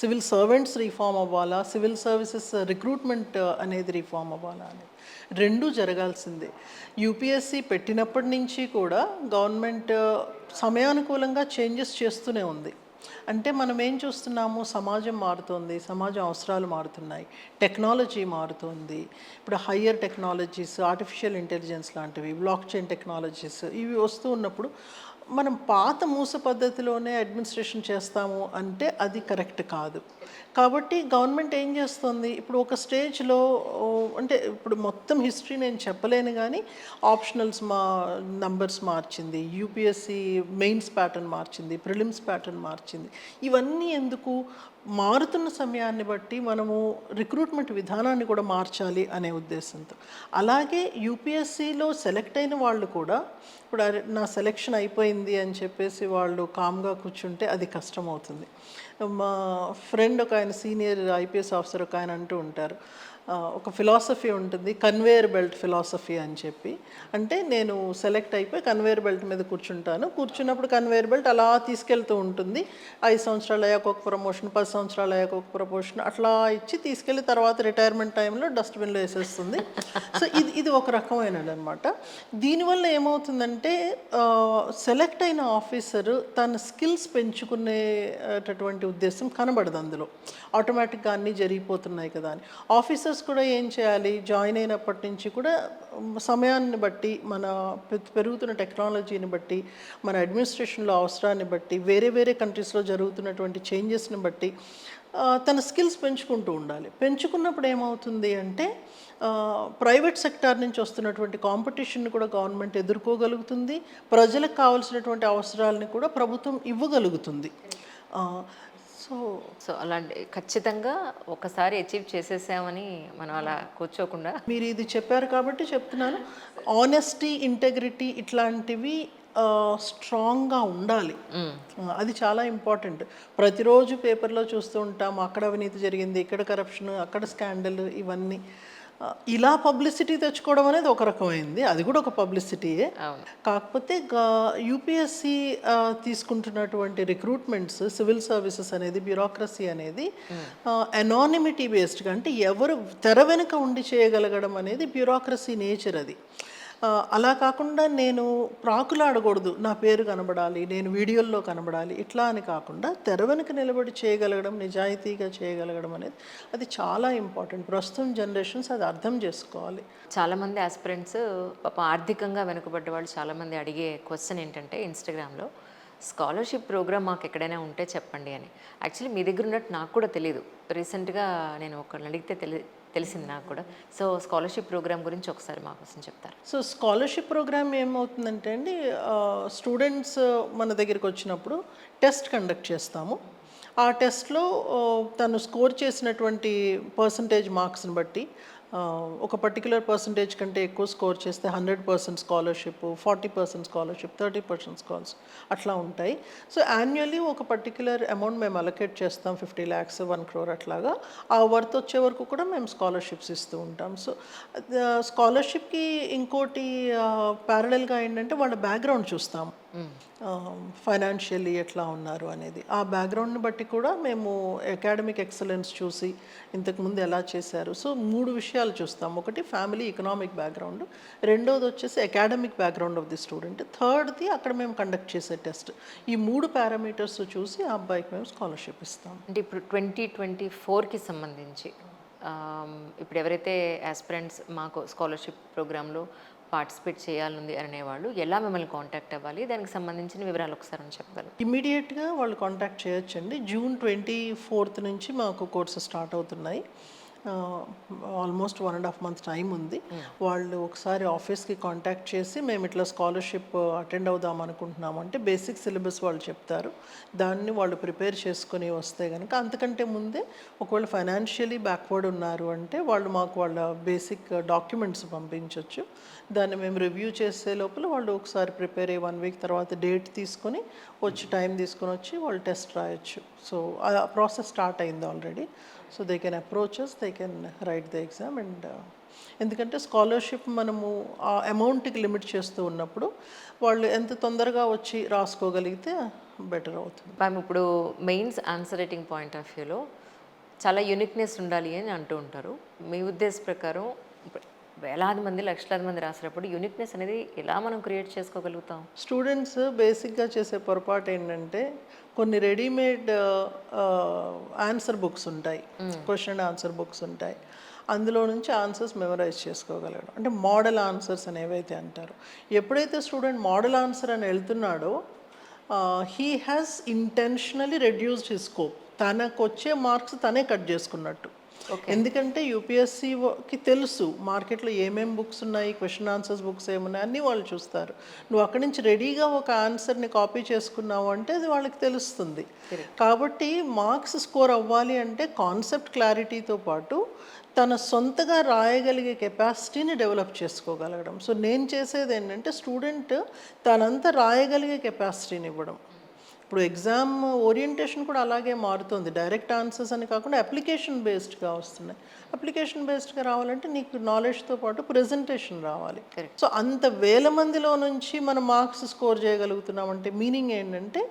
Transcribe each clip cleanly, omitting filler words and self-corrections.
Civil servants reform అవ్వాలా, civil services recruitment అనేది reform అవ్వాలా అని రెండూ జరగాల్సిందే. యూపీఎస్సీ పెట్టినప్పటి నుంచి కూడా గవర్నమెంట్ సమయానుకూలంగా చేంజెస్ చేస్తూనే ఉంది. అంటే మనం ఏం చూస్తున్నాము, సమాజం మారుతోంది, సమాజం అవసరాలు మారుతున్నాయి, టెక్నాలజీ మారుతోంది. ఇప్పుడు హయ్యర్ టెక్నాలజీస్, ఆర్టిఫిషియల్ ఇంటెలిజెన్స్ లాంటివి, బ్లాక్ చైన్ టెక్నాలజీస్ ఇవి వస్తూ ఉన్నప్పుడు మనం పాత మూస పద్ధతిలోనే అడ్మినిస్ట్రేషన్ చేస్తాము అంటే అది కరెక్ట్ కాదు. కాబట్టి గవర్నమెంట్ ఏం చేస్తుంది, ఇప్పుడు ఒక స్టేజ్లో అంటే ఇప్పుడు మొత్తం హిస్టరీ నేను చెప్పలేను కానీ ఆప్షనల్స్ నంబర్స్ మార్చింది, యూపీఎస్సి మెయిన్స్ ప్యాటర్న్ మార్చింది, ప్రిలిమ్స్ ప్యాటర్న్ మార్చింది. ఇవన్నీ ఎందుకు, మారుతున్న సమయాన్ని బట్టి మనము రిక్రూట్మెంట్ విధానాన్ని కూడా మార్చాలి అనే ఉద్దేశంతో. అలాగే యూపీఎస్సిలో సెలెక్ట్ అయిన వాళ్ళు కూడా ఇప్పుడు నా సెలెక్షన్ అయిపోయింది అని చెప్పేసి వాళ్ళు కామ్గా కూర్చుంటే అది కష్టమవుతుంది. మా ఫ్రెండ్ ఒక ఆయన సీనియర్ ఐపీఎస్ ఆఫీసర్ ఒక ఆయన అంటూ ఉంటారు, ఒక ఫిలాసఫీ ఉంటుంది, కన్వేయర్ బెల్ట్ ఫిలాసఫీ అని చెప్పి. అంటే నేను సెలెక్ట్ అయిపోయి కన్వేయర్ బెల్ట్ మీద కూర్చుంటాను, కూర్చున్నప్పుడు కన్వేయర్ బెల్ట్ అలా తీసుకెళ్తూ ఉంటుంది. 5 సంవత్సరాలు అయ్యాక ఒక ప్రమోషన్, 10 సంవత్సరాలు అయ్యాక ఒక ప్రమోషన్ అట్లా ఇచ్చి తీసుకెళ్ళి తర్వాత రిటైర్మెంట్ టైంలో డస్ట్బిన్లో వేసేస్తుంది. సో ఇది ఒక రకమైనది అనమాట. దీనివల్ల ఏమవుతుందంటే సెలెక్ట్ అయిన ఆఫీసరు తన స్కిల్స్ పెంచుకునేటటువంటి ఉద్దేశం కనబడదు అందులో. ఆటోమేటిక్గా అన్నీ జరిగిపోతున్నాయి కదా అని. ఆఫీసర్స్ కూడా ఏం చేయాలి, జాయిన్ అయినప్పటి నుంచి కూడా సమయాన్ని బట్టి, మన పెరుగుతున్న టెక్నాలజీని బట్టి, మన అడ్మినిస్ట్రేషన్లో అవసరాన్ని బట్టి, వేరే వేరే కంట్రీస్లో జరుగుతున్నటువంటి చేంజెస్ని బట్టి తన స్కిల్స్ పెంచుకుంటూ ఉండాలి. పెంచుకున్నప్పుడు ఏమవుతుంది అంటే ప్రైవేట్ సెక్టార్ నుంచి వస్తున్నటువంటి కాంపిటీషన్ని కూడా గవర్నమెంట్ ఎదుర్కోగలుగుతుంది, ప్రజలకు కావాల్సినటువంటి అవసరాలని కూడా ప్రభుత్వం ఇవ్వగలుగుతుంది. సో అలాంటి ఖచ్చితంగా ఒకసారి అచీవ్ చేసేసామని మనం అలా కూర్చోకుండా, మీరు ఇది చెప్పారు కాబట్టి చెప్తున్నాను, ఆనెస్టీ, ఇంటెగ్రిటీ ఇట్లాంటివి స్ట్రాంగ్గా ఉండాలి. అది చాలా ఇంపార్టెంట్. ప్రతిరోజు పేపర్లో చూస్తూ ఉంటాం, అక్కడ అవినీతి జరిగింది, ఇక్కడ కరప్షన్, అక్కడ స్కాండల్, ఇవన్నీ. ఇలా పబ్లిసిటీ తెచ్చుకోవడం అనేది ఒక రకమైంది, అది కూడా ఒక పబ్లిసిటీయే. కాకపోతే యూపీఎస్సి తీసుకుంటున్నటువంటి రిక్రూట్మెంట్స్, సివిల్ సర్వీసెస్ అనేది, బ్యూరోక్రసీ అనేది అనానిమిటీ బేస్డ్గా, అంటే ఎవరు తెర వెనుక ఉండి చేయగలగడం అనేది బ్యూరోక్రసీ నేచర్ అది. అలా కాకుండా నేను ప్రాకులాడకూడదు, నా పేరు కనబడాలి, నేను వీడియోల్లో కనబడాలి, ఇట్లా అని కాకుండా తెర వెనుక నిలబడి చేయగలగడం, నిజాయితీగా చేయగలగడం అనేది అది చాలా ఇంపార్టెంట్. ప్రస్తుతం జనరేషన్స్ అది అర్థం చేసుకోవాలి. చాలామంది ఆస్పిరెంట్స్ పాప ఆర్థికంగా వెనుకబడ్డ వాళ్ళు చాలామంది అడిగే క్వశ్చన్ ఏంటంటే ఇన్స్టాగ్రామ్లో, స్కాలర్షిప్ ప్రోగ్రామ్ మాకు ఎక్కడైనా ఉంటే చెప్పండి అని. యాక్చువల్లీ మీ దగ్గర ఉన్నట్టు నాకు కూడా తెలియదు. రీసెంట్గా నేను ఒకరిని అడిగితే తెలిసింది నాకు కూడా. సో స్కాలర్షిప్ ప్రోగ్రామ్ గురించి ఒకసారి మా కోసం చెప్తారు. సో స్కాలర్షిప్ ప్రోగ్రామ్ ఏమవుతుందంటే అండి, స్టూడెంట్స్ మన దగ్గరికి వచ్చినప్పుడు టెస్ట్ కండక్ట్ చేస్తాము. ఆ టెస్ట్లో తను స్కోర్ చేసినటువంటి పర్సంటేజ్ మార్క్స్ని బట్టి ఒక పర్టికులర్ పర్సంటేజ్ కంటే ఎక్కువ స్కోర్ చేస్తే 100% స్కాలర్షిప్, 40% స్కాలర్షిప్, 30% స్కాలర్షిప్ అట్లా ఉంటాయి. సో యాన్యువల్లీ ఒక పర్టికులర్ అమౌంట్ మేము అలొకేట్ చేస్తాం, 50 lakhs, 1 crore అట్లాగా. ఆ వర్త్ వచ్చే వరకు కూడా మేము స్కాలర్షిప్స్ ఇస్తూ ఉంటాం. సో స్కాలర్షిప్కి ఇంకోటి ప్యారలల్గా ఏంటంటే వాళ్ళ బ్యాక్గ్రౌండ్ చూస్తాం, ఫైనాన్షియల్లీ ఎట్లా ఉన్నారు అనేది. ఆ బ్యాక్గ్రౌండ్ని బట్టి కూడా మేము అకాడమిక్ ఎక్సలెన్స్ చూసి ఇంతకుముందు ఎలా చేశారు. సో 3 విషయాలు చూస్తాం. ఒకటి ఫ్యామిలీ ఎకనామిక్ బ్యాక్గ్రౌండ్, రెండోది వచ్చేసి academic background of the student, థర్డ్ది అక్కడ మేము కండక్ట్ చేసే టెస్ట్. ఈ 3 పారామీటర్స్ చూసి ఆ అబ్బాయికి మేము స్కాలర్షిప్ ఇస్తాం. అంటే ఇప్పుడు 2024కి సంబంధించి ఇప్పుడు ఎవరైతే ఆస్పిరెంట్స్ మాకు స్కాలర్షిప్ ప్రోగ్రాంలో పార్టిసిపేట్ చేయాలని అనేవాళ్ళు ఎలా మిమ్మల్ని కాంటాక్ట్ అవ్వాలి, దానికి సంబంధించిన వివరాలు ఒకసారి చెప్పగలరు? ఇమీడియట్గా వాళ్ళు కాంటాక్ట్ చేయొచ్చండి. June 24th నుంచి మాకు కోర్సు స్టార్ట్ అవుతున్నాయి. ఆల్మోస్ట్ 1.5 months టైం ఉంది. వాళ్ళు ఒకసారి ఆఫీస్కి కాంటాక్ట్ చేసి మేము ఇట్లా స్కాలర్షిప్ అటెండ్ అవుదాం అనుకుంటున్నాము అంటే బేసిక్ సిలబస్ వాళ్ళు చెప్తారు, దాన్ని వాళ్ళు ప్రిపేర్ చేసుకుని వస్తే కనుక, అంతకంటే ముందే ఒకవేళ ఫైనాన్షియలీ బ్యాక్వర్డ్ ఉన్నారు అంటే వాళ్ళు మాకు వాళ్ళ బేసిక్ డాక్యుమెంట్స్ పంపించవచ్చు. దాన్ని మేము రివ్యూ చేసే లోపల వాళ్ళు ఒకసారి ప్రిపేర్ అయ్యి 1 week తర్వాత డేట్ తీసుకొని వచ్చి టైం తీసుకొని వచ్చి వాళ్ళు టెస్ట్ రాయొచ్చు. సో ఆ ప్రాసెస్ స్టార్ట్ అయింది already. So they can approach us, they can write the exam. And ఎందుకంటే స్కాలర్షిప్ మనము ఆ అమౌంట్కి లిమిట్ చేస్తూ ఉన్నప్పుడు వాళ్ళు ఎంత తొందరగా వచ్చి రాసుకోగలిగితే బెటర్ అవుతుంది. మ్యామ్ ఇప్పుడు mains answer writing point of వ్యూలో చాలా యూనిక్నెస్ ఉండాలి అని అంటూ ఉంటారు. మీ ఉద్దేశ ప్రకారం ఇప్పుడు వేలాది మంది లక్షలాది మంది రాసేటప్పుడు యూనిక్నెస్ అనేది ఎలా మనం క్రియేట్ చేసుకోగలుగుతాం? స్టూడెంట్స్ బేసిక్గా చేసే పొరపాటు ఏంటంటే కొన్ని రెడీమేడ్ ఆన్సర్ బుక్స్ ఉంటాయి, క్వశ్చన్ అండ్ ఆన్సర్ బుక్స్ ఉంటాయి. అందులో నుంచి ఆన్సర్స్ మెమరైజ్ చేసుకోగలగడం, అంటే మోడల్ ఆన్సర్స్ అని ఏవైతే అంటారో. ఎప్పుడైతే స్టూడెంట్ మోడల్ ఆన్సర్ అని వెళ్తున్నాడో he has intentionally reduced his scope. తనకు వచ్చే మార్క్స్ తనే కట్ చేసుకున్నట్టు. ఎందుకంటే యూపీఎస్సీకి తెలుసు మార్కెట్లో ఏమేమి బుక్స్ ఉన్నాయి, క్వశ్చన్ ఆన్సర్స్ బుక్స్ ఏమున్నాయి అన్నీ వాళ్ళు చూస్తారు. నువ్వు అక్కడి నుంచి రెడీగా ఒక ఆన్సర్ని కాపీ చేసుకున్నావు అంటే అది వాళ్ళకి తెలుస్తుంది. కాబట్టి మార్క్స్ స్కోర్ అవ్వాలి అంటే కాన్సెప్ట్ క్లారిటీతో పాటు తన సొంతగా రాయగలిగే కెపాసిటీని డెవలప్ చేసుకోగలగడం. సో నేను చేసేది ఏంటంటే స్టూడెంట్ తనంతా రాయగలిగే కెపాసిటీని ఇవ్వడం. ఇప్పుడు ఎగ్జామ్ ఓరియంటేషన్ కూడా అలాగే మారుతుంది. డైరెక్ట్ ఆన్సర్స్ అని కాకుండా అప్లికేషన్ బేస్డ్గా వస్తున్నాయి. అప్లికేషన్ బేస్డ్గా రావాలంటే నీకు నాలెడ్జ్తో పాటు ప్రెజెంటేషన్ రావాలి. సో అంత వేల మందిలో నుంచి మనం మార్క్స్ స్కోర్ చేయగలుగుతున్నామంటే మీనింగ్ ఏంటంటే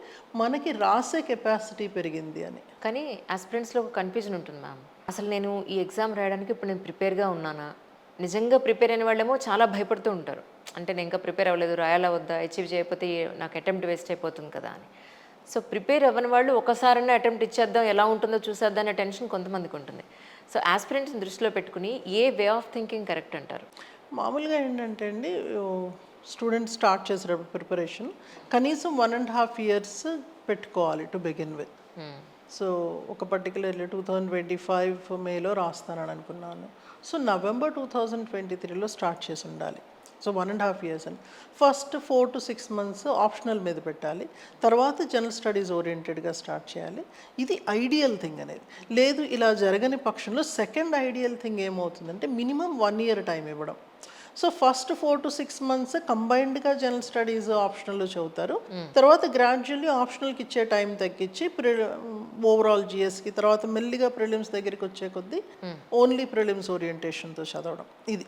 మనకి రాసే కెపాసిటీ పెరిగింది అని. కానీ ఆస్పిరెంట్స్లో ఒక కన్ఫ్యూజన్ ఉంటుంది మ్యామ్. అసలు నేను ఈ ఎగ్జామ్ రాయడానికి ఇప్పుడు నేను ప్రిపేర్గా ఉన్నానా? నిజంగా ప్రిపేర్ అయిన వాళ్ళేమో చాలా భయపడుతూ ఉంటారు. అంటే నేను ఇంకా ప్రిపేర్ అవ్వలేదు, రాయాలా వద్దా, అచీవ్ చేయకపోతే నాకు అటెంప్ట్ వేస్ట్ అయిపోతుంది కదా అని. సో ప్రిపేర్ అవ్వని వాళ్ళు ఒకసారైనా అటెంప్ట్ ఇచ్చేద్దాం, ఎలా ఉంటుందో చూసేద్దాం అనే టెన్షన్ కొంతమందికి ఉంటుంది. సో ఆస్పిరెంట్స్ని దృష్టిలో పెట్టుకుని ఏ వే ఆఫ్ థింకింగ్ కరెక్ట్ అంటారు? మామూలుగా ఏంటంటే అండి, స్టూడెంట్ స్టార్ట్ చేసేటప్పుడు ప్రిపరేషన్ కనీసం 1.5 years పెట్టుకోవాలి టు బిగిన్ విత్. సో ఒక పర్టికులర్లీ 2025 మేలో రాస్తానని అనుకున్నాను. సో November 2023లో స్టార్ట్ చేసి ఉండాలి. సో 1.5 years అని ఫస్ట్ 4 to 6 months ఆప్షనల్ మీద పెట్టాలి. తర్వాత జనరల్ స్టడీస్ ఓరియంటెడ్గా స్టార్ట్ చేయాలి. ఇది ఐడియల్ థింగ్ అనేది. లేదు ఇలా జరగని పక్షంలో సెకండ్ ఐడియల్ థింగ్ ఏమవుతుందంటే మినిమం 1 year టైం ఇవ్వడం. సో ఫస్ట్ 4 to 6 months కంబైన్డ్గా జనరల్ స్టడీస్ ఆప్షనల్లో చదువుతారు. తర్వాత గ్రాడ్యువల్లీ ఆప్షనల్కి ఇచ్చే టైం తగ్గించి ఓవరాల్ జిఎస్కి, తర్వాత మెల్లిగా ప్రిలిమ్స్ దగ్గరికి వచ్చే కొద్దీ ఓన్లీ ప్రిలిమ్స్ ఓరియంటేషన్తో చదవడం. ఇది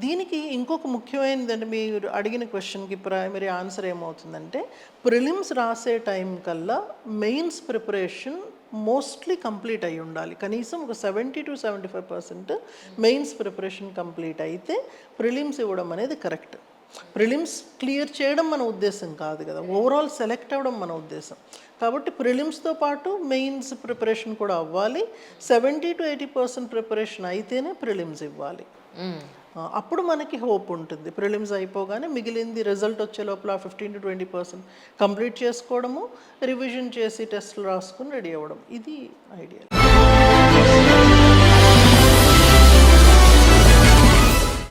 దీనికి ఇంకొక ముఖ్యమైనది అంటే మీరు అడిగిన క్వశ్చన్కి ప్రైమరీ ఆన్సర్ ఏమవుతుందంటే ప్రిలిమ్స్ రాసే టైం కల్లా మెయిన్స్ ప్రిపరేషన్ మోస్ట్లీ కంప్లీట్ అయి ఉండాలి. కనీసం ఒక 70 to 75% మెయిన్స్ ప్రిపరేషన్ కంప్లీట్ అయితే ప్రిలిమ్స్ ఇవ్వడం అనేది కరెక్ట్. ప్రిలిమ్స్ క్లియర్ చేయడం మన ఉద్దేశం కాదు కదా, ఓవరాల్ సెలెక్ట్ అవ్వడం మన ఉద్దేశం. కాబట్టి ప్రిలిమ్స్తో పాటు మెయిన్స్ ప్రిపరేషన్ కూడా అవ్వాలి. 70 to 80% ప్రిపరేషన్ అయితేనే ప్రిలిమ్స్ ఇవ్వాలి. అప్పుడు మనకి హోప్ ఉంటుంది. ప్రిలిమ్స్ అయిపోగానే మిగిలింది రిజల్ట్ వచ్చే లోపల 15 to 20% కంప్లీట్ చేసుకోవడము, రివిజన్ చేసి టెస్టులు రాసుకుని రెడీ అవ్వడం. ఇది ఐడియల్.